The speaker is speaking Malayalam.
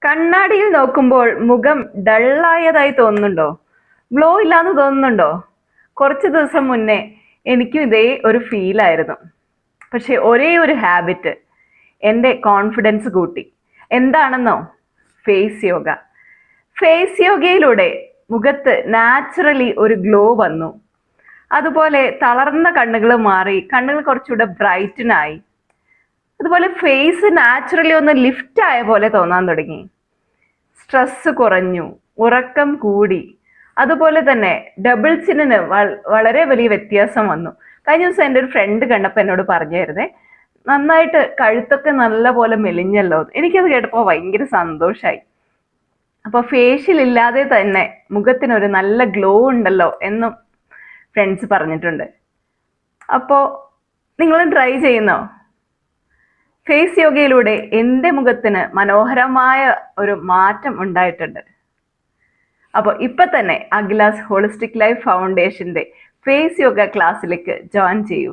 കണ്ണാടിയിൽ നോക്കുമ്പോൾ മുഖം ഡള്ളായതായി തോന്നുന്നുണ്ടോ? ഗ്ലോ ഇല്ലാന്ന് തോന്നുന്നുണ്ടോ? കുറച്ച് ദിവസം മുന്നേ എനിക്കും ഇതേ ഒരു ഫീലായിരുന്നു. പക്ഷെ ഒരേ ഒരു ഹാബിറ്റ് എൻ്റെ കോൺഫിഡൻസ് കൂട്ടി. എന്താണെന്നോ? ഫേസ് യോഗ. ഫേസ് യോഗയിലൂടെ മുഖത്ത് നാച്ചുറലി ഒരു ഗ്ലോ വന്നു. അതുപോലെ തളർന്ന കണ്ണുകൾ മാറി, കണ്ണുകൾ കുറച്ചുകൂടെ ബ്രൈറ്റനായി. അതുപോലെ ഫേസ് നാച്ചുറലി ഒന്ന് ലിഫ്റ്റ് ആയ പോലെ തോന്നാൻ തുടങ്ങി. സ്ട്രെസ് കുറഞ്ഞു, ഉറക്കം കൂടി. അതുപോലെ തന്നെ ഡബിൾ ചിന്നിന് വളരെ വലിയ വ്യത്യാസം വന്നു. കഴിഞ്ഞ ദിവസം എൻ്റെ ഒരു ഫ്രണ്ട് കണ്ടപ്പോൾ എന്നോട് പറഞ്ഞായിരുന്നേ, നന്നായിട്ട് കഴുത്തൊക്കെ നല്ല പോലെ മെലിഞ്ഞല്ലോ. എനിക്കത് കേട്ടപ്പോൾ ഭയങ്കര സന്തോഷമായി. അപ്പോൾ ഫേഷ്യൽ ഇല്ലാതെ തന്നെ മുഖത്തിനൊരു നല്ല ഗ്ലോ ഉണ്ടല്ലോ എന്നും ഫ്രണ്ട്സ് പറഞ്ഞിട്ടുണ്ട്. അപ്പോൾ നിങ്ങളും ട്രൈ ചെയ്യുന്നോ? ഫേസ് യോഗയിലൂടെ എൻ്റെ മുഖത്തിന് മനോഹരമായ ഒരു മാറ്റം ഉണ്ടായിട്ടുണ്ട്. അപ്പോൾ ഇപ്പം തന്നെ Akhila's holistic life ഫൗണ്ടേഷൻ്റെ face yoga ക്ലാസ്സിലേക്ക് ജോയിൻ ചെയ്യൂ.